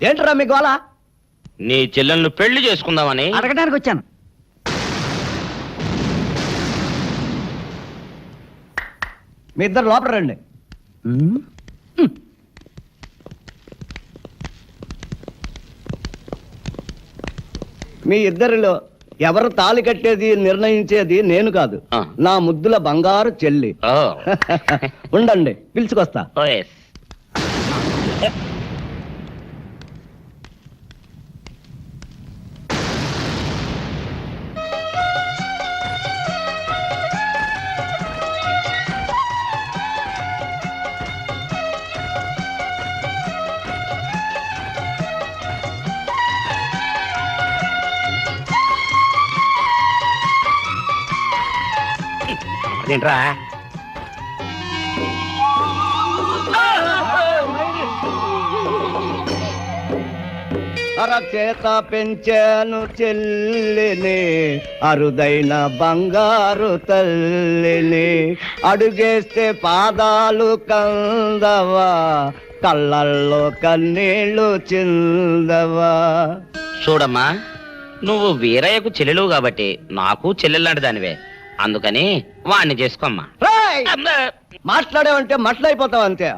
ఏంట్రా మీ గోళ? నీ చెల్లెలను పెళ్లి చేసుకుందామని అడగడానికి వచ్చాను. మీ ఇద్దరు లోపల రండి. మీ ఇద్దరిలో ఎవరు తాళి కట్టేది నిర్ణయించేది నేను కాదు, నా ముద్దుల బంగారు చెల్లి. ఉండండి, పిలుచుకొస్తా. ఏంట్రా అరచేత పెంచాను చెల్లిని, అరుదైన బంగారు తల్లిని, అడుగేస్తే పాదాలు కందవా, కళ్ళల్లో కన్నీళ్లు చిందవా. చూడమ్మా, నువ్వు వీరయ్యకు చెల్లెలు కాబట్టి నాకు చెల్లెల్లాంటి దానివే, అందుకని వాణ్ణి చేసుకోమ్మా. మాట్లాడేవంటే మట్లయిపోతావు అంతే.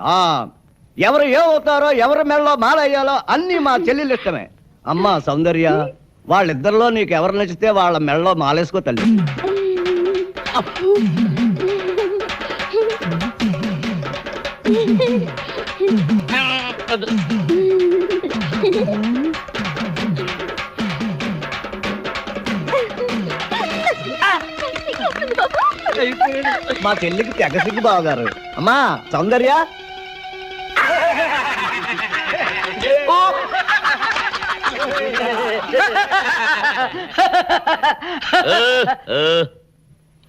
ఎవరు ఏమవుతారో, ఎవరి మెడలో మాలయ్యాలో అన్ని మా చెల్లెలు ఇష్టమే. అమ్మా సౌందర్య, వాళ్ళిద్దరిలో నీకు ఎవరు నచ్చితే వాళ్ళ మెడలో మాలేసుకో తల్లి. మా చెల్లికి తెగ సిగ్గు బావగారు. అమ్మా సౌందర్య,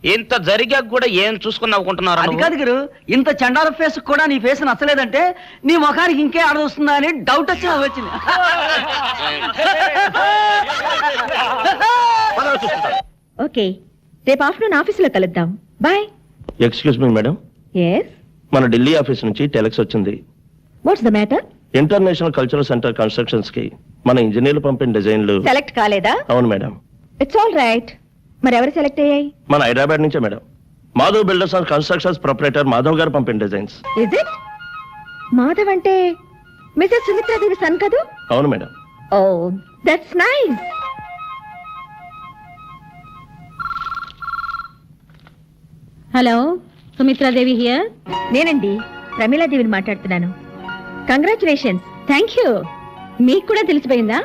ఇంత జరిగా కూడా ఏం చూసుకుని నవ్వుకుంటున్నారు? అది కాదు గురు, ఇంత చండాల ఫేస్ కూడా నీ ఫేస్ నచ్చలేదంటే నీ ముఖానికి ఇంకే ఆడదొస్తుందా అని డౌట్ వచ్చి వచ్చింది. ఓకే, రేపు ఆఫ్టర్నూన్ ఆఫీసులో కలుద్దాం. Bye. Excuse me madam. yes, మన ఢిల్లీ ఆఫీస్ నుంచి టెలెక్స్ వచ్చింది. What's the matter? International cultural centre constructions కి మన ఇంజనీర్లు పంపిన డిజైన్లు సెలెక్ట్ కాలేదా? అవును మేడం. It's all right. మరి ఎవరు సెలెక్ట్ అయ్యాయి? మన హైదరాబాద్ నుంచే madam. Madhav builders and constructions proprietor Madhav గారు పంపిన డిజైన్స్. Is it? మాధవ్ అంటే మిసెస్ సుమిత్రాదేవి సన్ కదూ? అవును madam. Oh, that's nice. Hello, Sumitradevi here. నేనండి, ప్రమీలాదేవిని మాట్లాడుతున్నాను. కంగ్రాచులేషన్స్. Thank you. మీకు కూడా తెలిసిపోయిందా?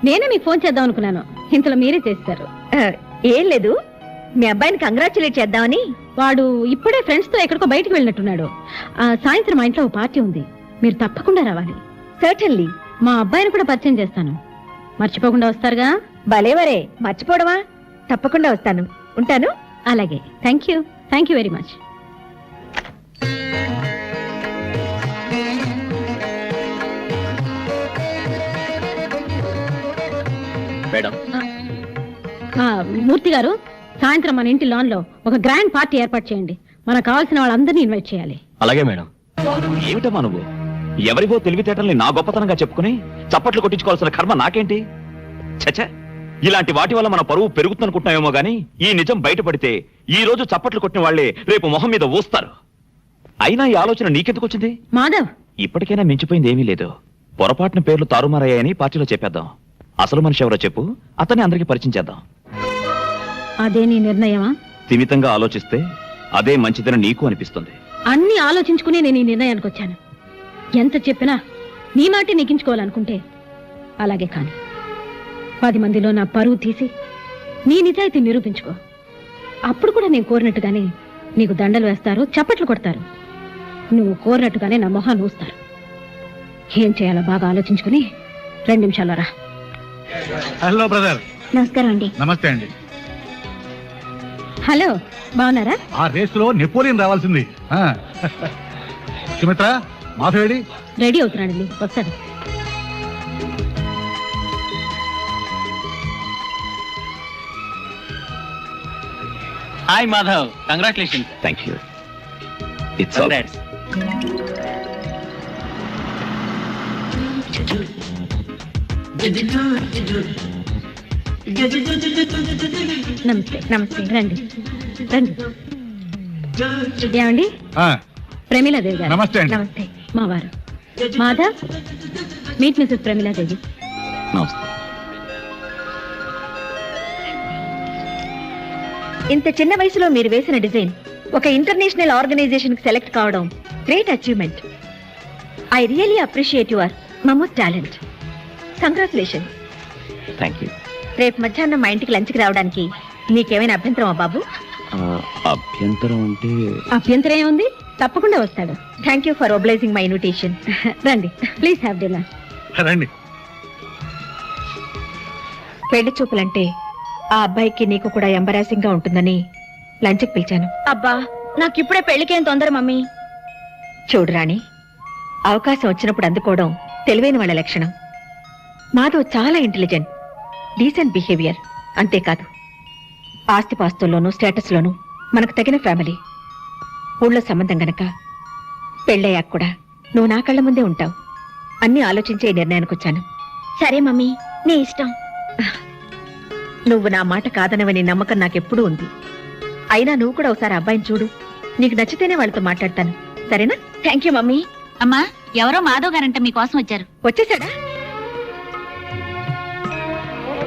నేనే మీకు ఫోన్ చేద్దాం అనుకున్నాను, ఇంతలో మీరే చేస్తారు. ఏం లేదు, మీ అబ్బాయిని కంగ్రాచులేట్ చేద్దామని. వాడు ఇప్పుడే ఫ్రెండ్స్ తో ఎక్కడికో బయటకు వెళ్ళినట్టున్నాడు. సాయంత్రం మా ఇంట్లో ఓ పార్టీ ఉంది, మీరు తప్పకుండా రావాలి. సర్టన్లీ. మా అబ్బాయిని కూడా పరిచయం చేస్తాను, మర్చిపోకుండా వస్తారుగా? భలేవరే, మర్చిపోవడమా? తప్పకుండా వస్తాను. ఉంటాను. అలాగే. Thank you very much. Madam, Murthy garu, సాయంత్రం మన ఇంటి లాన్ లో ఒక గ్రాండ్ పార్టీ ఏర్పాటు చేయండి. మనకు కావాల్సిన వాళ్ళందరినీ ఇన్వైట్ చేయాలి. అలాగే మేడం. ఏమిటమ్మా నువ్వు? ఎవరివో తెలివితేటల్ని నా గొప్పతనంగా చెప్పుకుని చప్పట్లు కొట్టించుకోవాల్సిన కర్మ నాకేంటి? చచ్చా, ఇలాంటి వాటి వల్ల మన పరువు పెరుగుతుందనుకుంటున్నామేమో గానీ ఈ నిజం బయటపడితే ఈ రోజు చప్పట్లు కొట్టిన వాళ్లే రేపు మొహం మీద ఊస్తారు. అయినా ఈ ఆలోచన నీకెందుకు వచ్చింది? మాధవ్, ఇప్పటికైనా మించిపోయింది ఏమీ లేదు. పొరపాటున పేర్లు తారుమారయ్యాయని పార్టీలో చెప్పేద్దాం. అసలు మనిషి ఎవరో చెప్పు, అతన్ని అందరికీ పరిచయం చేద్దాం. అదే నీ నిర్ణయమా? స్థిమితంగా ఆలోచిస్తే అదే మంచిదని నీకు అనిపిస్తుంది. అన్ని ఆలోచించుకునే నేను ఈ నిర్ణయానికి వచ్చాను. ఎంత చెప్పినా నీ మాటే నెగ్గించుకోవాలనుకుంటే అలాగే. కాని 10 మందిలో నా పరువు తీసి నీ నిజాయితీ నిరూపించుకో. అప్పుడు కూడా నేను కోరినట్టుగానే నీకు దండలు వేస్తారు, చప్పట్లు కొడతారు. నువ్వు కోరినట్టుగానే నా మొహాన్ని ఊస్తారు. ఏం చేయాలో బాగా ఆలోచించుకుని 2 నిమిషాల్లో రా. Hello brother. నమస్కారం అండి. నమస్తే అండి. హలో, బాగున్నారా? ఆ రేసులో నెపోలియన్ రావాల్సింది. సుమిత్ర, మాధవేడి? రెడీ అవుతున్నాడండి, వస్తాడు. Hi Madhav, congratulations. Thank you. It's all right. నమస్తే నమస్తే రండి రండి ఏమండి ఆ, ప్రమీలాదేవి గారు నమస్తే అండి. నమస్తే మా వారు మాధవ్ మీట్ మిసెస్ ప్రమీలాదేవి. నమస్తే. ఇంత చిన్న వయసులో మీరు వేసిన డిజైన్ ఒక ఇంటర్నేషనల్ ఆర్గనైజేషన్ కి సెలెక్ట్ కావడం great achievement. I really appreciate your momos talent. Congratulation. Thank you. రేపు మధ్యాహ్నం మా ఇంటికి లంచ్కి రావడానికి నీకేమైనా అభ్యంతరమా బాబు? అభ్యంతరం అంటే అభ్యంతరం ఏముంది, తప్పకుండా వస్తాడు. Thank you for obliging my invitation. రండి ప్లీజ్ హ్యావ్ డిన్నర్. రండి. పెళ్లి చూపులంటే ఆ అబ్బాయికి నీకు కూడా ఎంబరాసింగ్ గా ఉంటుందని లంచ్కి పిలిచాను. అబ్బా నాకిప్పుడే పెళ్లికేం తొందర మమ్మీ. చూడు రాణి, అవకాశం వచ్చినప్పుడు అందుకోవడం తెలివైన వాళ్ళ లక్షణం. మాధవ్ చాలా ఇంటెలిజెంట్, డీసెంట్ బిహేవియర్. అంతేకాదు ఆస్తిపాస్తుల్లోనూ స్టేటస్లోనూ మనకు తగిన ఫ్యామిలీ. ఊళ్ళో సంబంధం గనక పెళ్ళయ్యాక కూడా నువ్వు నా కళ్ళ ముందే ఉంటావు. అన్నీ ఆలోచించే ఈ నిర్ణయానికి వచ్చాను. సరే మమ్మీ, నీ ఇష్టం. నువ్వు నా మాట కాదనవని నమ్మకం నాకెప్పుడూ ఉంది. అయినా నువ్వు కూడా ఒకసారి అబ్బాయిని చూడు. నీకు నచ్చితేనే వాళ్ళతో మాట్లాడతాను, సరేనా? Thank you mummy. అమ్మా ఎవరో మాధవ్ గారంట మీకోసం వచ్చారు. వచ్చేసాడా?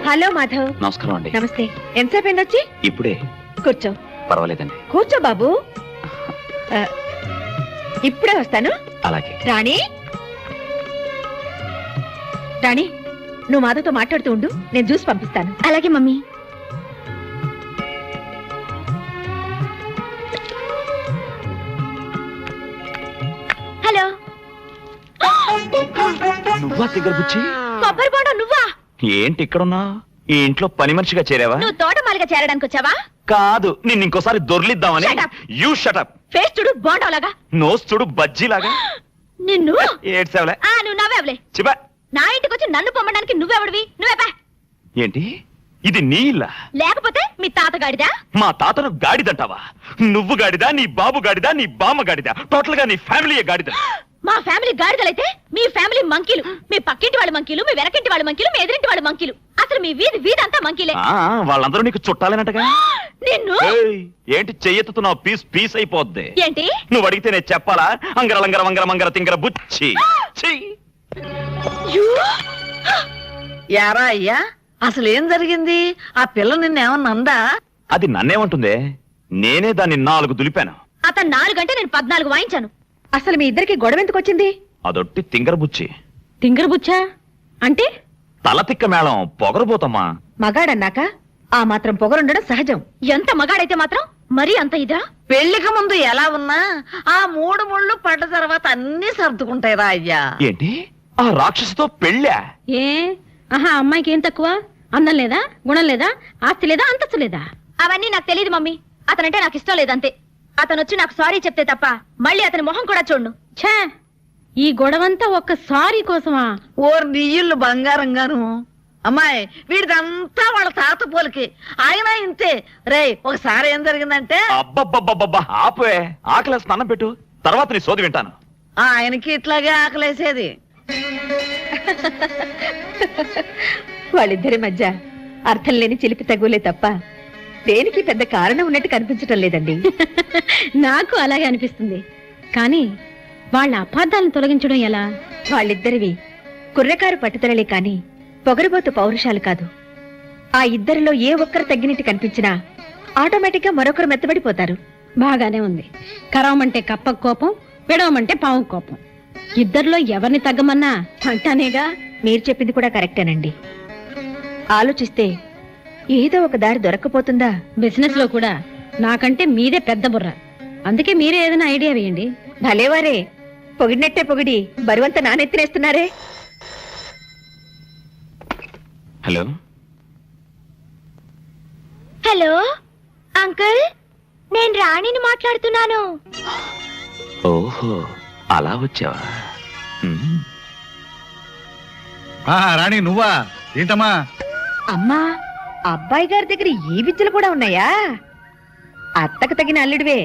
హలో మాధవ్. నమస్కారం అండి. నమస్తే. ఎంతసేపు అయింది వచ్చి? ఇప్పుడే. కూర్చో. పర్వాలేదండి. కూర్చో బాబు. ఆ, ఇప్పుడే వస్తాను. అలాగే. రాణి, రాణి, నువ్వు మాధవ్తో మాట్లాడుతూ ఉండు, నేను జ్యూస్ పంపిస్తాను. అలాగే మమ్మీ. హలో. నువ్వా దగ్గర బుచ్చి? కొబ్బరి బోండా నువ్వా? ఏంటి ఇక్కడున్నా? ఈ ఇంట్లో పని మనిషిగా చేరావా? నువ్వు తోటమాలిగా చేరడానికి వచ్చావా? కాదు, నిన్ను ఇంకోసారి దొర్లిద్దామని. Shut up. You shut up. Face చూడు బోండాలాగా. నోస్ చూడు బజ్జీలాగా. నిన్ను ఏడ్సావులే. నువ్వు నవ్వేవలే. చిబా. నా ఇంటికి వచ్చి నన్ను పొమ్మడానికి నువ్వెవడివి? నువ్వే ఏంటి ఇది నీ ఇల్లా? లేకపోతే మీ తాతగాడిదా? మా తాతను గాడిదంటావా? నువ్వు గాడిదా, నీ బాబు గాడిదా, నీ బామ్మ గాడిదా, టోటల్ గా నీ ఫ్యామిలీ గాడిద. మా ఫ్యామిలీ గాడిదలైతే మీ ఫ్యామిలీ మంకీలు. మీ పక్కింటి వాళ్ళ మంకీలు, మీ వెనకింటి వాళ్ళ మంకీలు, మీ ఎదురింటి వాళ్ళ మంకీలు. అసలు మీ వీధి అంతా మంకీలే. వాళ్ళందరూ నీకు చుట్టాలేనట్టుగా. నిన్ను ఏంటి చెయ్యెత్తుతున్నావు? పీస్ పీస్ అయిపోద్ది. ఏంటి నువ్వు అడిగితే నేను చెప్పాలా? అంగర లంగర వంగర మంగర తింగర బుచ్చి. ఛీ! యారా అయ్యా, అసలు ఏం జరిగింది? ఆ పిల్ల నిన్నేమన్నా అందా? అది నన్నేమంటుందే? నేనే దాన్ని 4 దులిపాను. అతను 4 గంటే నేను 14 వాయించాను. అసలు మీ ఇద్దరికి గొడవ ఎందుకు వచ్చింది? అదొట్టి తింగర బుచ్చి. తింగరబుచ్చా అంటే? తల తిక్క మేళం పొగరబోతమ్మా. మగాడన్నాక ఆ మాత్రం పొగరుండడం సహజం. ఎంత మగాడైతే మాత్రం మరీ అంత ఇదా? పెళ్లికి ముందు ఎలా ఉన్నా ఆ 3 ముళ్ళు పడ్డ తర్వాత అన్ని సర్దుకుంటాయిరా అయ్యా. ఏంటి ఆ రాక్షసుతో పెళ్ళా? ఏ అమ్మాయికి ఏం తక్కువ? అందం లేదా, గుణం లేదా, ఆస్తి లేదా, అంతస్తు లేదా? అవన్నీ నాకు తెలియదు మమ్మీ. అతనంటే నాకు ఇష్టం లేదంతే. అతను వచ్చి నాకు సారీ చెప్తే తప్ప మళ్ళీ అతని మొహం కూడా చూడను. ఛే, ఈ గొడవంతా ఒక్క సారీ కోసమా? ఓర్ నీళ్ళు బంగారంగాను. అమ్మాయి, వీడిదంతా వాళ్ళ తాత పోలికి. ఆయన ఇంతే. రే, ఒకసారి ఏం జరిగిందంటే అబ్బబ్బబ్బబ్బబ్బా ఆపే. ఆకలి స్నానం పెట్టు, తర్వాత నీ సోది వింటాను. ఆయనకి ఇట్లాగే ఆకలేసేది. వాళ్ళిద్దరి మధ్య అర్థం లేని చిలిపి తగులే తప్ప దేనికి పెద్ద కారణం ఉన్నట్టు కనిపించటం లేదండి. నాకు అలాగే అనిపిస్తుంది. కానీ వాళ్ళ అపార్థాలను తొలగించడం ఎలా? వాళ్ళిద్దరివి కుర్రకారు పట్టుదలలే కాని పొగరుబోతు పౌరుషాలు కాదు. ఆ ఇద్దరిలో ఏ ఒక్కరు తగ్గినట్టు కనిపించినా ఆటోమేటిక్ గా మరొకరు మెత్తబడిపోతారు. బాగానే ఉంది. కరవమంటే కప్ప కోపం, విడవమంటే పావు కోపం. ఇద్దరిలో ఎవరిని తగ్గమన్నా అంటానేగా. మీరు చెప్పింది కూడా కరెక్టేనండి. ఆలోచిస్తే ఏదో ఒక దారి దొరక్కపోతుందా? బిజినెస్ లో కూడా నాకంటే మీదే పెద్ద బుర్ర. అందుకే మీరే ఏదైనా ఐడియా వేయండి. భలేవారే, పొగిడినట్టే పొగిడి బరువంతా నానెత్తినేస్తున్నారే. హలో హలో అంకుల్, నేను రాణిని మాట్లాడుతున్నాను. ఓహో, అలా వచ్చావా? రాణి నువ్వా? ఏంటమ్మా? అమ్మా, అబ్బాయి గారి దగ్గర ఈ విద్యలు కూడా ఉన్నాయా? అత్తకు తగిన అల్లుడివే.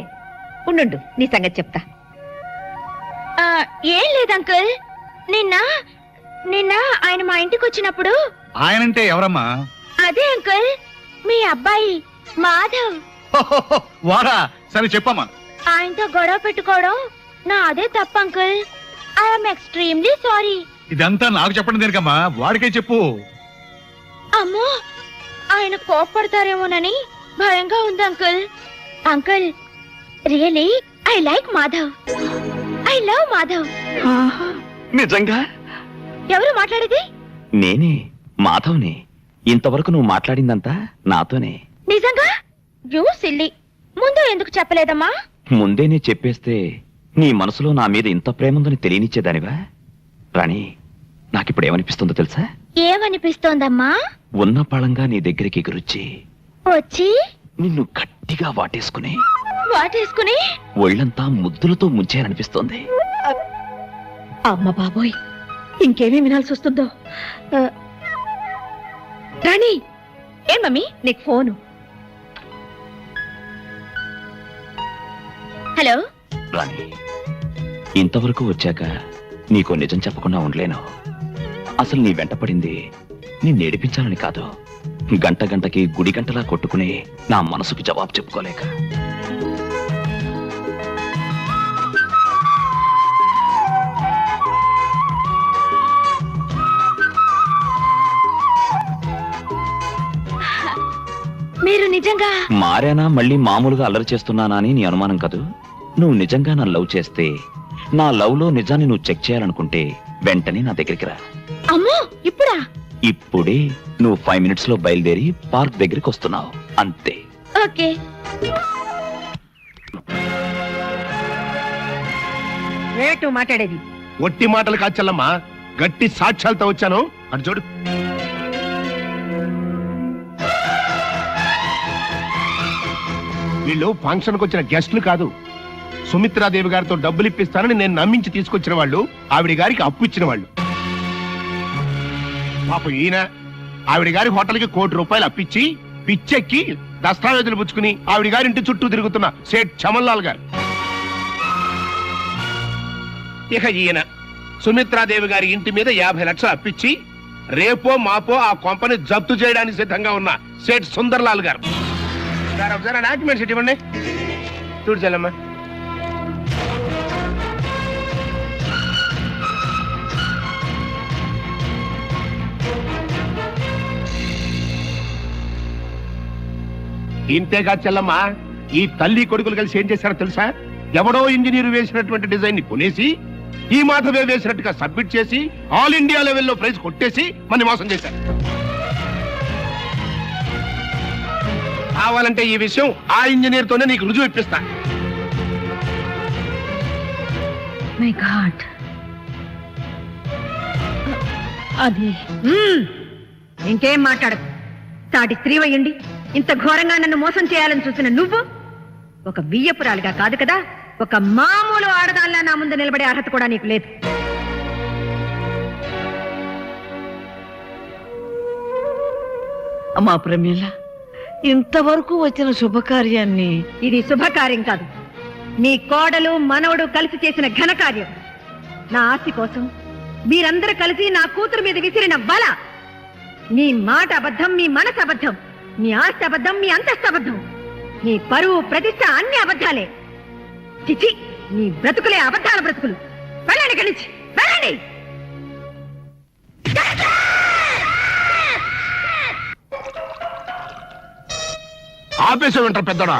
ఉండు, నీ సంగతి చెప్తా. ఏం లేదు అంకుల్, నిన్న నిన్న ఆయన మా ఇంటికి వచ్చినప్పుడు ఆయనంటే ఎవరమ్మా? అదే అంకుల్ మీ అబ్బాయి మాధవ్. వాడా? సరే చెప్పమ్మా. ఆయనతో గొడవ పెట్టుకోవడం నా అదే తప్పు అంకుల్. I'm extremely sorry. ఇదంతా నాకు చెప్పడం దేనికమ్మా? వాడికే చెప్పు. అమ్మో, ఆయన కోప్పడతారేమోనని భయంగా ఉంది uncle. Uncle, really I like Madhav. I love Madhav. నిజంగా? ఎవరు మాట్లాడేది? నేనే, మాధవ్ని. ఇంతవరకు నువ్వు మాట్లాడిందంతా నాతోనే. నిజంగా? You silly. ముందు ఎందుకు చెప్పలేదమ్మా? ముందేనే చెప్పేస్తే నీ మనసులో నా మీద ఇంత ప్రేముందని తెలియనిచ్చేదానివా? రాణి, నాకిప్పుడు ఏమనిపిస్తుందో తెలుసా? ఏమనిపిస్తోందమ్మా? ఉన్న పళంగా నీ దగ్గరికి ఎగురొచ్చి వచ్చి నిన్ను గట్టిగా వాటేసుకుని వాటేసుకుని ఒళ్ళంతా ముద్దులతో ముంచేయాలనిపిస్తోంది. అమ్మ బాబోయ్, ఇంకేమీ వినాల్సి వస్తుందో. రాణి, ఏం మమ్మీ నీకు ఫోను? హలో రాణి, ఇంతవరకు వచ్చాక నీకో నిజం చెప్పకుండా ఉండలేను. అసలు నీ వెంట పడింది నిన్ను ఏడిపించాలని కాదు, గంట గంటకి గుడి గంటలా కొట్టుకుని నా మనసుకు జవాబు చెప్పుకోలేక. మీరు నిజంగా మారానా, మళ్ళీ మామూలుగా అల్లరి చేస్తున్నానా అని నీ అనుమానం కాదు. నువ్వు నిజంగా నా లవ్ చేస్తే, నా లవ్ లో నిజాన్ని నువ్వు చెక్ చేయాలనుకుంటే వెంటనే నా దగ్గరికి రా. అమ్మో, ఇప్పుడా? ఇప్పుడే. నువ్వు 5 minutes లో బయలుదేరి పార్క్ దగ్గరికి వస్తున్నావు, అంతే. ఓకే. రేటు మాట్లాడేది? ఒట్టి మాటలు కాచల్లమ్మా, గట్టి సాక్ష్యాలతో వచ్చాను. అటు చూడు. వీళ్ళు ఫంక్షన్కి వచ్చిన గెస్టులు కాదు. సుమిత్రాదేవి గారితో డబ్బులు ఇప్పిస్తానని నేను నమ్మించి తీసుకొచ్చిన వాళ్ళు, ఆవిడ గారికి అప్పు ఇచ్చిన వాళ్ళు. పాపం ఈయన ఆవిడ గారి హోటల్కి ₹1 కోటి అప్పిచ్చి పిచ్చెక్కి దస్తావేజులు పుచ్చుకుని ఆవిడ గారి ఇంటి చుట్టూ తిరుగుతున్న సేట్ చమన్లాల్ గారు. ఇక ఈయన సుమిత్రాదేవి గారి ఇంటి మీద 50 లక్షలు అప్పిచ్చి రేపో మాపో ఆ కొంపని జప్తు చేయడానికి సిద్ధంగా ఉన్న సేట్ సుందర్లాల్ గారు. ఒకసారి డాక్యుమెంట్స్ ఇవ్వండి. చూడు చెల్లమ్మ. ఇంతేగా చెల్లమ్మ, ఈ తల్లి కొడుకులు కలిసి ఏం చేశారో తెలుసా? ఎవడో ఇంజనీర్ వేసినటువంటి డిజైన్ ని కొనేసి ఈ మాధవే వేసినట్టుగా సబ్మిట్ చేసి ఆల్ ఇండియా లెవెల్లో ప్రైజ్ కొట్టేసి మన మోసం చేశారు. కావాలంటే ఈ విషయం ఆ ఇంజనీర్ తోనే నీకు రుజువు ఇప్పిస్తా. My God. అది ఇంకేం మాట్లాడకు. తాటి స్త్రీ అయ్యండి ఇంత ఘోరంగా నన్ను మోసం చేయాలని చూసిన నువ్వు ఒక బియ్యపురాలుగా కాదు కదా, ఒక మామూలు ఆడదాల్లా నా ముందు నిలబడే అర్హత కూడా నీకు లేదు. అమ్మా ప్రమీల, ఇంతవరకు వచ్చిన శుభకార్యాన్ని. ఇది శుభకార్యం కాదు, నీ కోడలు మనవడు కలిసి చేసిన ఘనకార్యం. నా ఆస్తి కోసం మీరందరూ కలిసి నా కూతురు మీద విసిరిన బల. నీ మాట అబద్ధం, మీ మనసు అబద్ధం, మీ ఆస్తి అబద్ధం, మీ అంతస్తు అబద్ధం, నీ పరువు ప్రతిష్ట అన్ని అబద్ధాలే. చిచి, నీ బ్రతుకులే అబద్ధాల బ్రతుకులు. వెళ్ళండి ఇక్కడి నుంచి, వెళ్ళండి. ఆపేసే వింటారు పెద్దడా.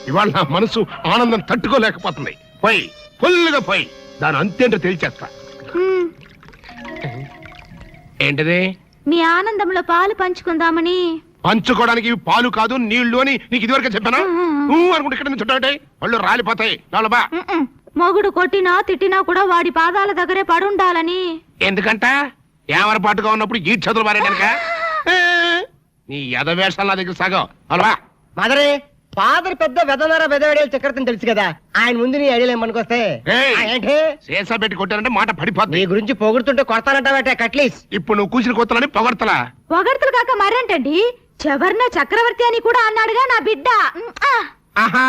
ఇవాళ నా మనసు ఆనందం తట్టుకోలేకపోతుంది. పోయి ఫుల్గా పోయి దాని అంతేంటో తెలిచేస్తా. ఏంటిది? మీ ఆనందంలో పాలు పంచుకుందామని. పంచుకోవడానికి ఇవి పాలు కాదు, నీళ్లు అని నీకు ఇదివరకు చెప్పానా? అనుకుంటే ఇక్కడ నుంచి చుట్టాటే వాళ్ళు రాలిపోతాయి. బా మొగుడు కొట్టినా తిట్టినా కూడా వాడి పాదాల దగ్గరే పడుండాలని. ఎందుకంట ఏమరపాటుగా ఉన్నప్పుడు ఈ చదువులు మారేడానిక? నీ యథవేషాలు నా దగ్గర సాగం. అలా మదరే, ఫాదర్ పెద్ద వెదనర వెదవేడేలు చక్రవర్తిని తెలుసు కదా, ఆయన ముందు నీ ఐడియా ఏమనుకొస్తే ఏంటి శేషా పెట్టి కొట్టానంటే మాట పడిపోతుంది. నీ గురించి పొగుడుతుంటే కొడతానంటావటే కట్లీస్. ఇప్పుడు నువ్వు కూసిన కొత్తలని పొగడతలా? పొగడతలు కాక మరేంటండి, చెవర్న చక్రవర్తి అని కూడా అన్నాడుగా నా బిడ్డ. ఆహా,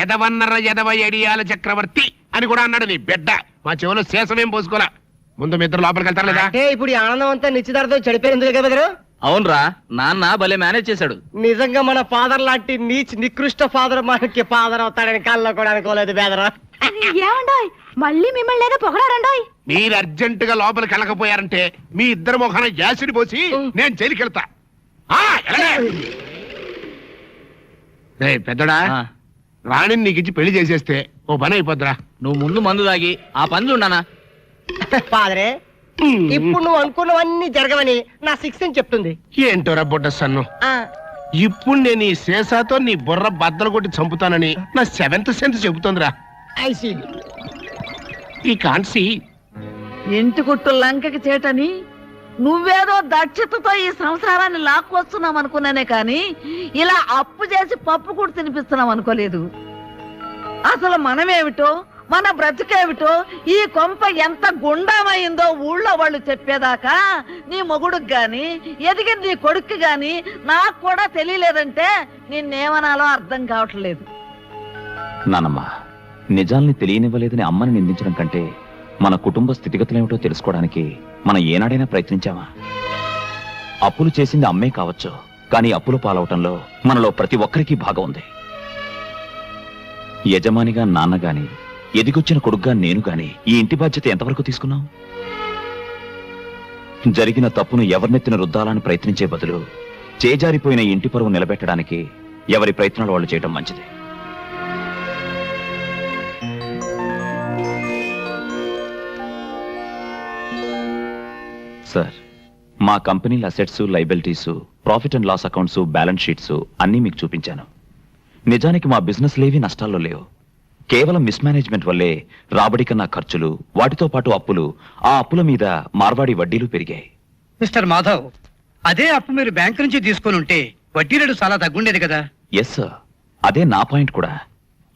ఎదవన్నర ఎదవ ఎడియాల చక్రవర్తి అని కూడా అన్నాడు నీ బిడ్డ. మా చెవులో శేషమేం పోసుకోలా. ముందు మీ ఇద్దరు లోపలికి వెళ్తారా లేదా? అంటే ఇప్పుడు ఈ ఆనందం అంతా నిశ్చితార్థం చెడిపోయింది కదా బెదరు. అవునరా, నాన్న భలే మేనేజ్ చేశాడు. నిజంగా మన ఫాదర్ లాంటి నీచ్ నికృష్ట ఫాదర్ మనకి ఫాదర్ అవుతాడని కళ్ళలో కూడా అనుకోలేదు బెదరు. ఏమండోయ్ మళ్ళీ మిమ్మల్ని ఏదో పొగడారండోయ్. మీరు అర్జెంట్ గా లోపలికి వెళ్ళకపోయారంటే మీ ఇద్దరు ముఖాన యాసిడ్ పోసి నేను జైలుకి వెళ్తా. పెద్దడా, రాణిని నీకు ఇచ్చి పెళ్లి చేసేస్తే ఓ పని అయిపోద్దిరా. నువ్వు ముందు మందు తాగి ఆ పని చూడనా. ఫాదరే, ఇప్పుడు నువ్వు అనుకున్నవన్నీ జరగవని నా సిక్స్ అని చెప్తుంది. ఏంటోరా బుడ్డ సన్ను, ఇప్పుడు నేను ఈ శేషాతో నీ బుర్ర బద్దలు కొట్టి చంపుతానని నా సెవెంత్ సెన్స్ చెబుతోందిరా. ఈ కాన్సీ ఇంటి గుట్టు లంకకి చేటని నువ్వేదో దక్షతతో ఈ సంసారాన్ని లాక్కొస్తున్నాం అనుకున్నానే కాని ఇలా అప్పు చేసి పప్పు కూడా తినిపిస్తున్నాం అనుకోలేదు. అసలు మనమేమిటో మన బ్రతుకేమిటో ఈ కొంప ఎంత గుండమైందో ఊళ్ళో వాళ్ళు చెప్పేదాకా నీ మొగుడుకు గాని ఎదిగిన నీ కొడుక్కి గాని నాకు కూడా తెలియలేదంటే నిన్నేమనాలో అర్థం కావట్లేదు. నానమ్మ, నిజాల్ని తెలియనివ్వలేదని అమ్మని నిందించడం కంటే మన కుటుంబ స్థితిగతులేమిటో తెలుసుకోవడానికి మనం ఏనాడైనా ప్రయత్నించామా? అప్పులు చేసింది అమ్మే కావచ్చు, కానీ అప్పులు పాలవటంలో మనలో ప్రతి ఒక్కరికి భాగం ఉంది. యజమానిగా నాన్న గాని, ఎదిగొచ్చిన కొడుగ్గా నేను గాని ఈ ఇంటి బాధ్యత ఎంతవరకు తీసుకున్నాం? జరిగిన తప్పును ఎవరినెత్తిన రుద్దాలని ప్రయత్నించే బదులు చేజారిపోయిన ఇంటి పరువు నిలబెట్టడానికి ఎవరి ప్రయత్నాలు వాళ్ళు చేయడం మంచిది. సార్, మా కంపెనీల assets, liabilities, profit and loss accounts, balance sheets అన్నీ మీకు చూపించాను. నిజానికి మా బిజినెస్ లేవి నష్టాల్లో లేవు. కేవలం మిస్మేనేజ్మెంట్ వల్లే రాబడి కన్నా ఖర్చులు, వాటితో పాటు అప్పులు, ఆ అప్పుల మీద మార్వాడి వడ్డీలు పెరిగాయి. మిస్టర్ మాధవ్, అదే అప్పు మీరు బ్యాంకు నుంచి తీసుకొని ఉంటే వడ్డీ రేటు చాలా తగ్గుండేది కదా. ఎస్ సార్, అదే నా పాయింట్ కూడా.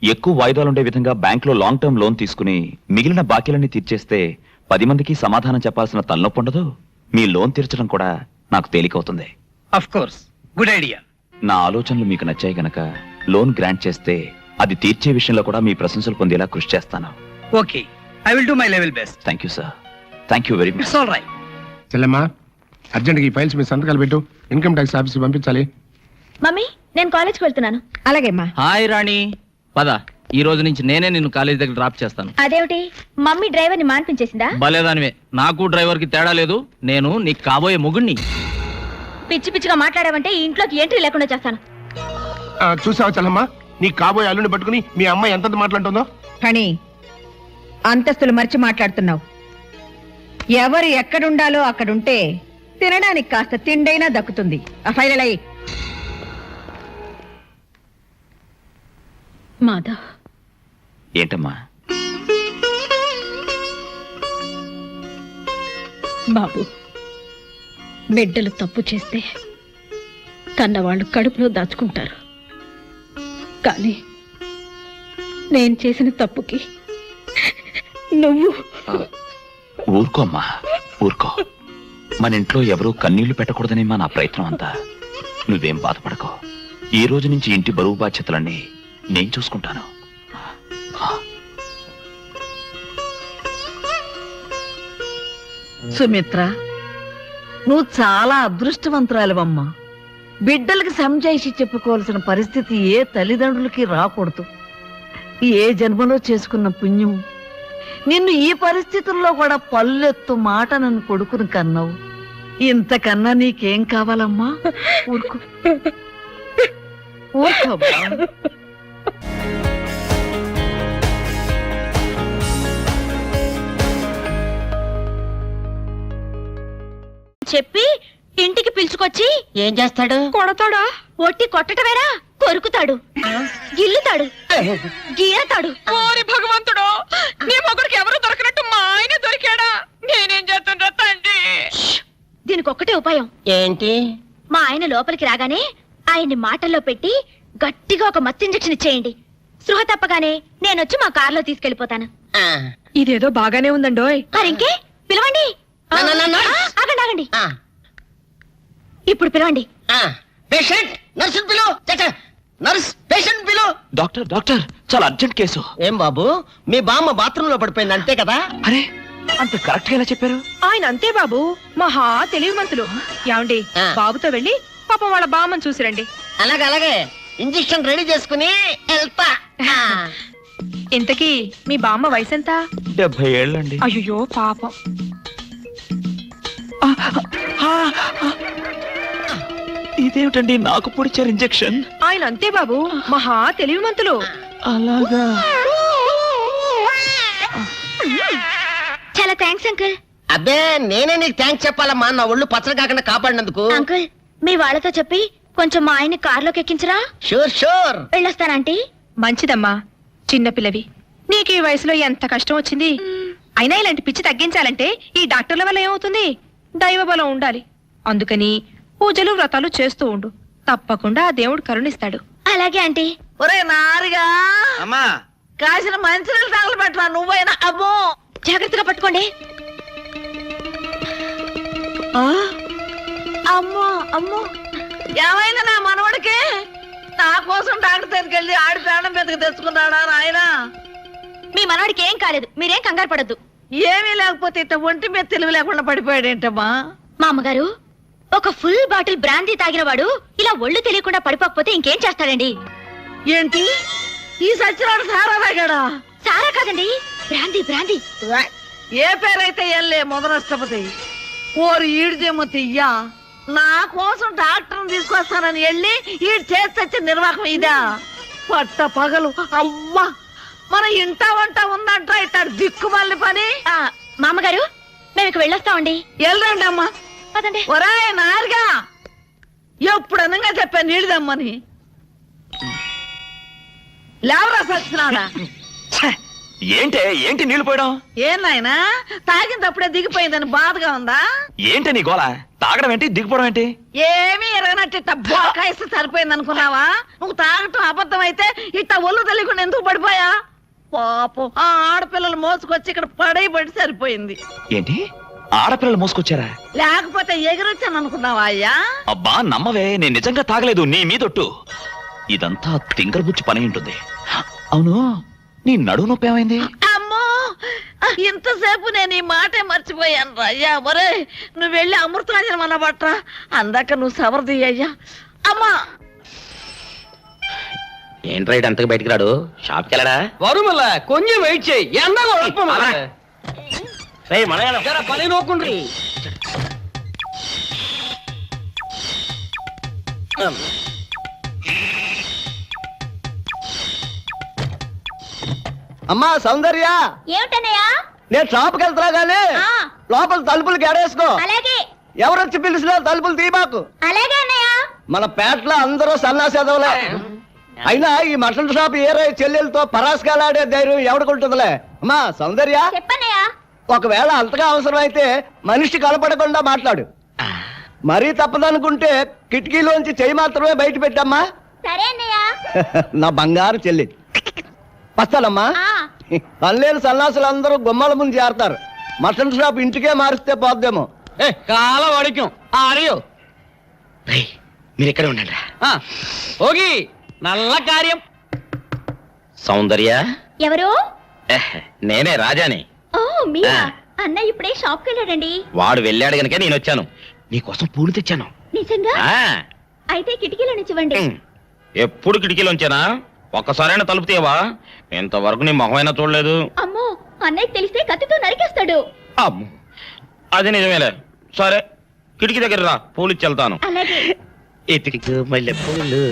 ఎక్కువ వాయిదాలుండే విధంగా బ్యాంకులో లాంగ్ టర్మ్ లోన్ తీసుకుని మిగిలిన బాకీలన్నీ తీర్చేస్తే 10 మందికి సమాధానం చెప్పాల్సిన తలనొప్పి ఉండదు. మీ లోన్ తీర్చడం కూడా నాకు తేలికవుతుంది. Of course, good idea. నా ఆలోచనలు మీకు నచ్చాయి గనక లోన్ గ్రాంట్ చేస్తే అది తీర్చే విషయంలో కూడా మీ ప్రశంసలు పొందేలా కృషి చేస్తాను. Okay, I will do my level best. Thank you sir, thank you very much. It's all right. చెల్లెమ్మా, అర్జెంట్గా ఈ ఫైల్స్ మీ సంతకాలు పెట్టు. ఇన్కమ్ ట్యాక్స్ ఆఫీస్ పంపించాలి. మమ్మీ, నేను కాలేజ్కి వెళ్తున్నాను. అలాగేమ్మా. హాయ్ రాణి, పద. ఈ రోజు నుంచి నేనే నిన్ను కాలేజ్ దగ్గర డ్రాప్ చేస్తాను. అదేమిటి, మమ్మీ డ్రైవర్ని మాన్పించేసిందా? భలేదానివే, నాకు డ్రైవర్ కి తేడా లేదు. నేను నీకు కాబోయే మొగుణ్ణి. పిచ్చి పిచ్చిగా మాట్లాడావంటే ఈ ఇంట్లోకి ఎంట్రీ లేకుండా చేస్తాను. చూసావా చెల్లమ్మా, నీ కాబోయే అల్లుని పట్టుకుని మీ అమ్మాయి ఎంత మాట్లాడుతుందో. కానీ అంతస్తులు మర్చి మాట్లాడుతున్నావు. ఎవరు ఎక్కడుండాలో అక్కడుంటే తినడానికి కాస్త తిండైనా దక్కుతుంది. ఆ ఫైల్ ఎలా? మాధవ్, ఏంటమ్మా? బాబు, బిడ్డలు తప్పు చేస్తే కన్నవాళ్ళు కడుపులో దాచుకుంటారు. కానీ నేను చేసిన తప్పుకి నువ్వు ఊరుకోమ్మా, ఊరుకో. మన ఇంట్లో ఎవరూ కన్నీళ్లు పెట్టకూడదనేమా నా ప్రయత్నం అంతా. నువ్వేం బాధపడకో. ఈ రోజు నుంచి ఇంటి బరువు బాధ్యతలన్నీ నేను చూసుకుంటాను. సుమిత్ర, నువ్వు చాలా అదృష్టవంతురాలివమ్మా. బిడ్డలకి సంజాయిషి చెప్పుకోవాల్సిన పరిస్థితి ఏ తల్లిదండ్రులకి రాకూడదు. ఏ జన్మలో చేసుకున్న పుణ్యం నిన్ను ఈ పరిస్థితుల్లో కూడా పల్లెత్తు మాట నన్ను కొడుకుని కన్నావు. ఇంతకన్నా నీకేం కావాలమ్మా? ఊరుకో, ఊరుకోమ్మా. చెప్పి ఇంటికి పిలుచుకొచ్చి ఏం చేస్తాడు? కొడతాడా? ఒట్టి కొట్టటమేనా? కొరుకుతాడు, గిల్లుతాడు, గీరతాడు. ఓరి భగవంతుడు, నీ మొగుడికి ఎవరు దొరకనట్టు మా ఆయన దొరికాడా? నేనేం చేస్తుండ్రా తండ్రి? దీనికి ఒక్కటే ఉపాయం. ఏంటి? మా ఆయన లోపలికి రాగానే ఆయన్ని మాటల్లో పెట్టి గట్టిగా ఒక మత్తు ఇంజెక్షన్ ఇచ్చేయండి. స్పృహ తప్పగానే నేనొచ్చి మా కారులో తీసుకెళ్లిపోతాను. ఇదేదో బాగానే ఉందండోయ్. మరింకే పిలవండి. ఆగండి ఆగండి, ఇప్పుడు పిలవండి. డాక్టర్, డాక్టర్, చాలా అర్జెంట్ కేసు. ఏం బాబు, మీ బామ్మ బాత్రూమ్ లో పడిపోయింది అంతే కదా? అరే, అంత కరెక్ట్ గా ఎలా చెప్పారు? ఆయన అంతే బాబు, మహా తెలివిమంతులు. ఏమండి, బాబుతో వెళ్ళి పాపం వాళ్ళ బామ్మని చూసిరండి. అలాగే అలాగే, ఇంజెక్షన్ రెడీ చేసుకుని వెళ్తా. ఇంతకీ మీ బామ్మ వయసు ఎంత? 70 ఏళ్ళండి. అయ్యో పాపం. ఇదేమిటండి నాకు పొడిచారు ఇంజెక్షన్? ఆయన అంతే బాబు, మహా తెలివిమంతులు. అలాగా? చాలా థ్యాంక్స్ అంకుల్. అబ్బే నేనే నీకు థ్యాంక్స్ చెప్పాలమ్మా, నా ఒళ్ళు పచ్చడి కాకుండా కాపాడినందుకు. అంకుల్, మీ వాళ్ళతో చెప్పి కొంచెం మా ఆయన్ని కార్లోకి ఎక్కించరా? Sure sure. వెళ్ళొస్తానంటీ. మంచిదమ్మా, చిన్నపిల్లవి. నీకు ఈ వయసులో ఎంత కష్టం వచ్చింది. అయినా ఇలాంటి పిచ్చి తగ్గించాలంటే ఈ డాక్టర్ల వల్ల ఏమవుతుంది? దైవ బలం ఉండాలి. అందుకని పూజలు వ్రతాలు చేస్తూ ఉండు, తప్పకుండా ఆ దేవుడు కరుణిస్తాడు. అలాగే ఆంటీ. ఒరే నారిగా, అమ్మా కాసిన మంచినీళ్ళు తగలబెట్టరా నువ్వైనా. అబ్బో జాగ్రత్తగా పట్టుకోండి. అమ్మో అమ్మో, ఏమైంది నా మనవడికి? నా కోసం డాక్టర్ దగ్గరికి వెళ్ళి ఆడి ప్రాణం మీదకి తెచ్చుకున్నాడా నాయనా? మీ మనవాడికి ఏం కాలేదు, మీరేం కంగారు పడద్దు. ఏమీ లేకపోతే ఇట్ట ఒంటి మీద తెలివి లేకుండా పడిపోయాడేంటమ్మా? మా అమ్మగారు, ఒక ఫుల్ బాటిల్ బ్రాందీ తాగిన వాడు ఇలా ఒళ్ళు తెలియకుండా పడిపోకపోతే ఇంకేం చేస్తాడండి? ఏంటి ఈ సచ్చినాడు సారా తాగాడా? సారా కాదండి, బ్రాందీ బ్రాందీ. ఏ పేరైతే ఎల్లే మొదలష్టపతి. ఓరు ఈడిదేమో తియ్యా, నా కోసం డాక్టర్ని తీసుకొస్తానని వెళ్ళి ఈడు చేసి నిర్వాహకం ఇదా? పట్ట పగలు అవ్వా, మన ఇంట వంట ఉందంట ఇట్టాడు దిక్కుమల్లి పని. మా అమ్మగారు, మేము ఇక వెళ్ళొస్తామండి. వెళ్ళండి అమ్మా. ఒరాయ్ నారుగా, ఎప్పుడు అనంగా చెప్పాను నీళ్ళదమ్మని. లేవరా సచ్చినాడా? ఏంటి నీళ్లు పోయడం? ఏం నాయనా, తాగినప్పుడే దిగిపోయిందని బాధగా ఉందా? ఏంటి నీ గోళ? తాగడం ఏంటి, దిగిపోవడం ఏంటి? ఏమీ ఎరగనట్టు ఇట్ట బోకాయిస్తే సరిపోయింది అనుకున్నావా? నువ్వు తాగటం అబద్ధం అయితే ఇట్ట ఒళ్ళు తెలియకుండా ఎందుకు పడిపోయా? పాపం ఆ ఆడపిల్లలు మోసుకొచ్చి ఇక్కడ పడి సరిపోయింది. ఏంటి ఆడపిల్లలు మోసుకొచ్చారా? లేకపోతే ఎగిరొచ్చాను అనుకున్నావా అయ్యా? అబ్బా నమ్మవే, నేను నిజంగా తాగలేదు, నీ మీదొట్టు. ఇదంతా తింగరబుచ్చి పని ఉంటుంది. అవును, నీ నడువు నొప్పి ఏమైంది? అమ్మో, ఇంతసేపు నేను ఈ మాటే మర్చిపోయాను రా అయ్యా. ఒరే నువ్వు వెళ్ళి అమృతాంజనం అన్న బట్రా, అందాక నువ్వు సవరది అయ్యా. అమ్మా ఏంట్రా ఇటు అంతకు బయటికి రాడు? షాప్కి వెళ్ళడా? వరుమల కొంచెం వెయిట్ చేయి. పని నోకుండ్రి. అమ్మా సౌందర్య, ఏమిటన్నయ్యా? నేను షాప్కి వెళ్తున్నా గానీ లోపల తలుపులు గడేసుకో. అలాగే. ఎవరొచ్చి పిలిచినా తలుపులు తీయబాకు. అలాగే అన్నయ్య. మన పేటలో అందరూ సన్నాసేదవులే. అయినా ఈ మటన్ షాప్ ఏరే చెల్లెలతో పరాస్కాలాడే ధైర్యం ఎవడుకుంటుందిలే. అమ్మా సౌందర్య, చెప్పన్నయ్యా. ఒకవేళ అంతగా అవసరం అయితే మనిషి కనపడకుండా మాట్లాడు. మరీ తప్పదనుకుంటే కిటికీలోంచి చెయ్యి మాత్రమే బయట పెట్టమ్మా. సరే అన్నయ్య. నా బంగారు చెల్లి. వస్తానమ్మా. పనిలేని సన్నాసులు అందరూ గుమ్మల ముందు చేరతారు. మటన్ షాప్ ఇంటికే మారిస్తే పోద్దేమో. కాల వాడికం ఆరియో. మీరు ఇక్కడే ఉండండి. ఓగి నల్ల కార్యం. సౌందర్య, ఎవరు? నేనే రాజాని. ఓ మీరా? అన్నయ్య ఇప్పుడే షాప్కి వెళ్ళాడండి. వాడు వెళ్ళాడు గనుక నేను వచ్చాను. నీకోసం పూలు తెచ్చాను. నిజంగా? అయితే కిటికీలో నుంచి ఇవ్వండి. ఎప్పుడు కిటికీలోంచేనా? ఒక్కసారైనా తలుపు తీయవా? ఇంతవరకు నీ మొహమైనా చూడలేదు. అమ్మో, అన్నయ్యకి తెలిస్తే కత్తితో నరికేస్తాడు. అమ్మో, అది నిజమేలే. సరే కిటికీ దగ్గర రా, పూలు ఇచ్చి వెళ్తాను. అలాగే. ఇటుకు మల్లె పూలు.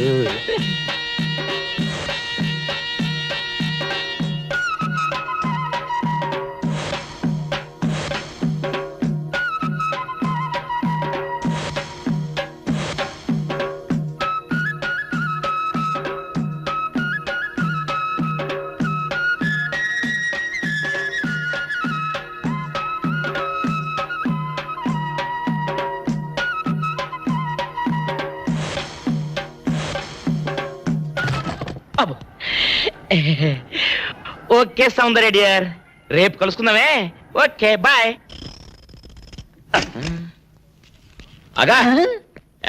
ఓకే సౌందర్య డియర్, రేపు కలుసుకుందామే. Okay bye. అగా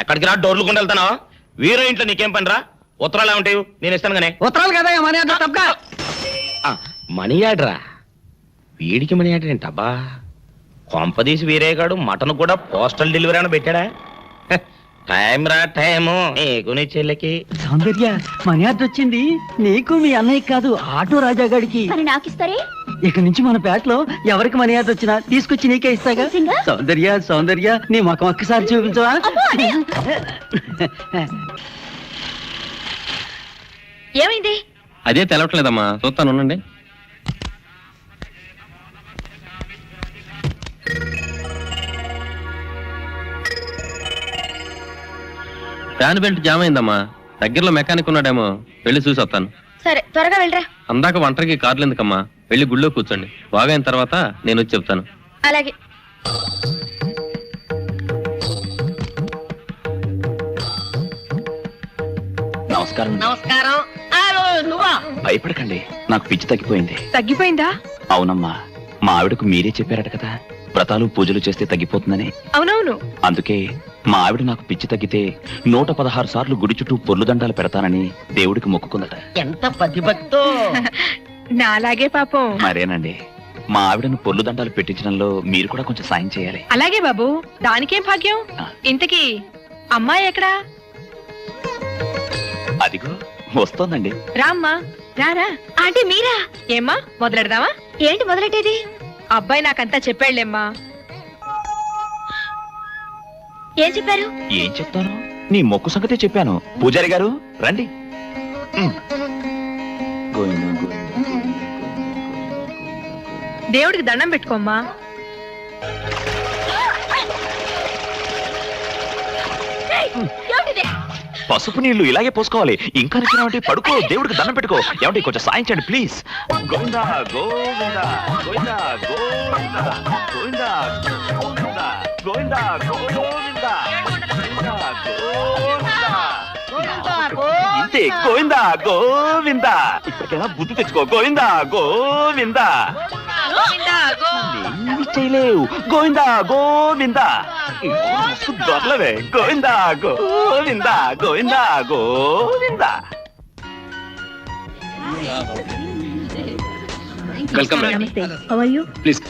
ఎక్కడికి రా, డోర్లు కొండ వెళ్తానా? వీరో ఇంట్లో నీకేం పని రా? ఉత్తరాలు ఏమంటాయి? నేను ఇస్తాను గానే. ఉత్తరాలు కదా మనీ ఆర్డర్. మనీ ఆర్డరా? వీడికి మనీ ఆర్డర్ ఏంటబ్బా? కొంపదీసి వీరేగాడు మటన్ కూడా పోస్టల్ డెలివరీ అని పెట్టాడా? హ, టైం రా టైము నీకు నీ చెల్లికి. సౌందర్య మనీ ఆర్డర్ వచ్చింది నీకు మీ అన్నయ్య కాదు ఆటో రాజా గారికి. మరి నాకు ఇస్తారే? ఇక నుంచి మన పేటలో ఎవరికి మనీ ఆర్డర్ వచ్చినా తీసుకొచ్చి నీకే ఇస్తాగా. సౌందర్య సౌందర్య నీ ముఖం ఒక్కసారి చూపించవా? ఏమైంది? అదే తెలవట్లేదమ్మా, చూస్తాను ఉండండి. ఫ్యాన్ బెల్ట్ జామ్ అయిందమ్మా, దగ్గరలో మెకానిక్ ఉన్నాడేమో, వెళ్ళి చూసి వస్తాను. సరే త్వరగా వెళ్ళరా. అందాక ఒంటరికి కార్లు ఎందుకమ్మా, వెళ్ళి గుళ్ళో కూర్చోండి, బాగైన తర్వాత నేను వచ్చి చెప్తాను. అలాగే. నమస్కారం. నమస్కారం. నువ్వా? భయపడకండి, నాకు పిచ్చి తగ్గిపోయింది. తగ్గిపోయిందా? అవునమ్మా, మా ఆవిడకు మీరే చెప్పారట కదా వ్రతాలు పూజలు చేస్తే తగ్గిపోతుందని. అవునవును. అందుకే మా ఆవిడ నాకు పిచ్చి తగ్గితే 116 సార్లు గుడి చుట్టూ పొర్లు దండాలు పెడతానని దేవుడికి మొక్కుకుందట. ఎంత పతిభక్తో. నాలాగే పాపం. మరేనండి, మా ఆవిడను పొర్లు దండాలు పెట్టించడంలో మీరు కూడా కొంచెం సాయం చేయాలి. అలాగే బాబు, దానికేం భాగ్యం. ఇంతకీ అమ్మాయి ఎక్కడా? అదిగో వస్తోందండి. రామ్మా, రారా. ఆంటీ మీరా? ఏమ్మా మొదలెడదామా? ఏంటి మొదలెట్టేది? అబ్బాయి నాకంతా చెప్పాడులేమ్మా. ఏం చెప్పారు? ఏం చెప్తాను, నీ మొక్కు సంగతే చెప్పాను. పూజారి గారు రండి. గోవిందా, గోవిందా. దేవుడికి దండం పెట్టుకోమ్మా. పసుపు నీళ్లు ఇలాగే పోసుకోవాలి. ఇంకా నచ్చినావంటే పడుకో, దేవుడికి దండం పెట్టుకో. ఏమంటే కొంచెం సాయం చేయండి ప్లీజ్. గోవిందా గోవిందా గోవిందా గోవిందా గోవిందా గోవిందా గోవిందా గోవిందా ఇంతే. గోవిందా గోవిందా. ఇప్పటికైనా బుద్ధి తెచ్చుకో. గోవిందా గోవిందా. ఏమీ చేయలేవు. గోవిందా గోవిందా. దొరలవే. Govinda Govinda Govinda Govinda. Welcome. Namaste. How are you? Please.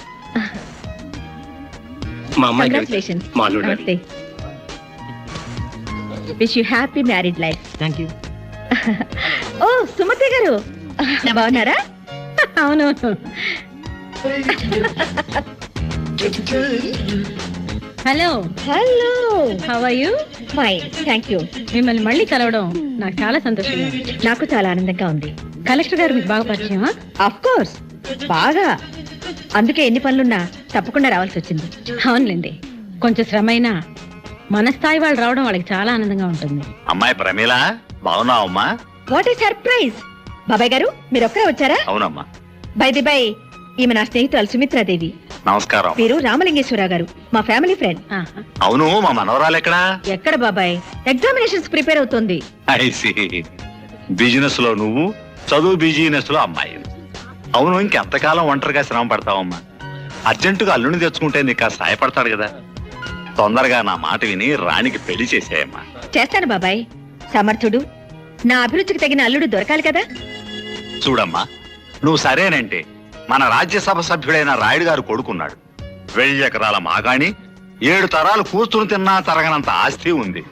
మా అమ్మాయి కంగ్రాచులేషన్స్. మా అల్లుడు. Namaste. Wish you happy married life. Thank you. Oh Sumathi garu బాగున్నారా? అవునవును. Hello hello. How are you? Fine thank you. మిమ్మల్ని మళ్ళీ కలవడం నాకు చాలా సంతోషంగా ఉంది. నాకు చాలా ఆనందంగా ఉంది. కలెక్టర్ గారు మీకు బాగా పరిచయమా? ఆఫ్ కోర్స్ బాగా. అందుకే ఎన్ని పనులున్నా తప్పకుండా రావాల్సి వచ్చింది. అవునులేండి, కొంచెం శ్రమ అయినా మన స్థాయి వాళ్ళు రావడం వాళ్ళకి చాలా ఆనందంగా ఉంటుంది. అమ్మాయి ప్రమీల, బాగున్నావు అమ్మా? What a surprise. బాబాయ్ గారు మీరు ఒక్కరే వచ్చారా? అవునమ్మా. బై ది బై, ఈమె నా స్నేహితురాలు సుమిత్రాదేవి. నమస్కారం. మీరు రామలింగేశ్వరరావు గారు, మా ఫ్యామిలీ ఫ్రెండ్. అవును, మా మనవరాలు ఎక్కడా? ఎక్కడ బాబాయ్, ఎగ్జామినేషన్స్ ప్రిపేర్ అవుతోంది. బిజినెస్ లో నువ్వు, చదువు బిజినెస్ లో అమ్మాయి. అవును, ఇంకెంతకాలం ఒంటరిగా శ్రమ పడతావమ్మా? అర్జెంటుగా అల్లుని తెచ్చుకుంటే నీకు సాయపడతాడు కదా. తొందరగా నా మాట విని రాణికి పెళ్లి చేసేయమ్మా. చేస్తాను బాబాయ్. సమర్థుడు, నా అభిరుచికి తగిన అల్లుడు దొరకాలి కదా. చూడమ్మా, నువ్వు సరేనంటే మన రాజ్యసభ సభ్యుడైన రాయుడు గారు కొడుకున్నాడు. 1000 ఎకరాల మాగాణి, 7 తరాలు కూర్చుని తిన్నా తరగనంత ఆస్తి ఉంది.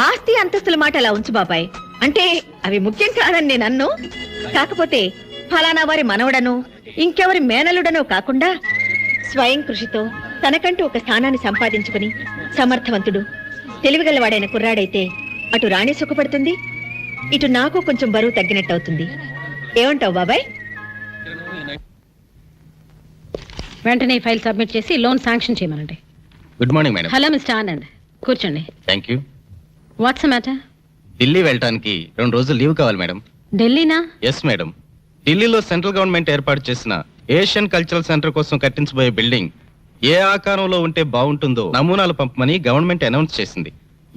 ఆస్తి అంతస్తుల మాట అలా ఉంచు బాబాయ్. అంటే అవి ముఖ్యం కాదని నేను అన్ను. కాకపోతే ఫలానా వారి మనవడను, ఇంకెవరి మేనలుడనో కాకుండా స్వయం కృషితో తనకంటూ ఒక స్థానాన్ని సంపాదించుకుని సమర్థవంతుడు, తెలివిగలవాడైన కుర్రాడైతే అటు రాణి సుఖపడుతుంది, ఇటు నాకు కొంచెం బరువు తగ్గినట్టు అవుతుంది. ఏమంటావు బాబాయ్? వెంటనే ఫైల్ సబ్మిట్ చేసి లోన్ శాంక్షన్ చేయమనండి. Good morning madam. Hello mister Anand, కూర్చోండి. Thank you. What's matter? Delhi వెళ్ళటానికి 2 రోజులు లీవ్ కావాలి మేడం. ఢిల్లీనా? Yes madam. ఢిల్లీలో సెంట్రల్ గవర్నమెంట్ ఏర్పాటు చేసిన ఏషియన్ కల్చరల్ సెంటర్ కోసం కట్టించబోయే బిల్డింగ్ ఏ ఆకారంలో ఉంటే బాగుంటుందో నమూనాలు పంపమని గవర్నమెంట్ అనౌన్స్ చేసింది.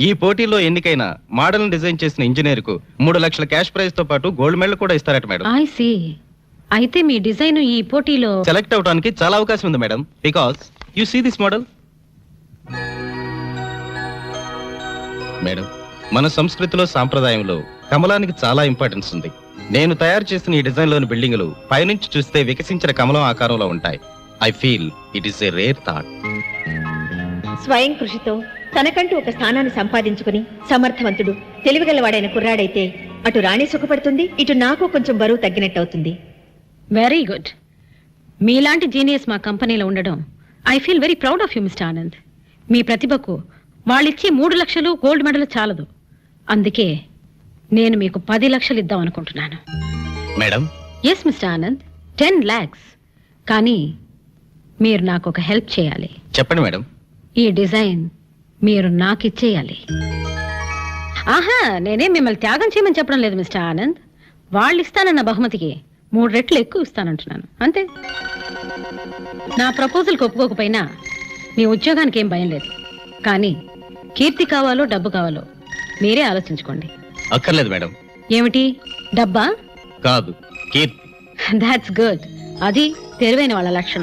ఈ పోటీలో ఎన్నికైన మోడల్ డిజైన్ చేసిన ఇంజనీర్ కు 3 లక్షల క్యాష్ ప్రైజ్ తో పాటు గోల్డ్ మెడల్ కూడా ఇస్తారట మేడం. I see. అయితే మీ డిజైన్ ఈ పోటీలో సెలెక్ట్ అవడానికి చాలా అవకాశం ఉంది madam. Because you see this model madam. మన సంస్కృతిలో సాంప్రదాయంలో కమలానికి చాలా ఇంపార్టెన్స్ ఉంది. నేను తయారు చేసిన ఈ డిజైన్ లోని బిల్డింగులు పైనుంచి చూస్తే వికసించిన కమలం ఆకారంలో ఉంటాయి. I feel it is a rare thought. స్వయం కృషితో తనకంటూ ఒక స్థానాన్ని సంపాదించుకుని సమర్థవంతుడు తెలివిగలవాడైన కుర్రాడైతే అటు రాణి సుఖపడుతుంది, ఇటు నాకు కొంచెం బరువు తగ్గినట్టవుతుంది. Very good. మీలాంటి జీనియస్ మా కంపెనీలో ఉండడం I feel very proud of you mister Anand. మీ ప్రతిభకు వాళ్ళిచ్చే 3 లక్షలు గోల్డ్ మెడల్ చాలదు. అందుకే నేను మీకు 10 లక్షలు ఇద్దాం అనుకుంటున్నాను. Madam, yes mister Anand, 10 lakhs. కానీ మీరు నాకు ఒక హెల్ప్ చేయాలి. చెప్పండి మేడం. ఈ డిజైన్ మీరు నాకు ఇచ్చేయాలి. ఆహా, నేనే మిమ్మల్ని త్యాగం చేయమని చెప్పడం లేదు మిస్టర్ ఆనంద్. వాళ్ళు ఇస్తానన్న బహుమతికి 3 రెట్లు ఎక్కువ ఇస్తానంటున్నాను, అంతే. నా ప్రపోజల్కి ఒప్పుకోకపోయినా మీ ఉద్యోగానికి ఏం భయం లేదు. కానీ కీర్తి కావాలో డబ్బు కావాలో మీరే ఆలోచించుకోండి. అక్కర్లేదు మేడం. ఏమిటి, డబ్బా? కాదు, కీర్తి. That's good. అది తెలివైన వాళ్ళ లక్షణం.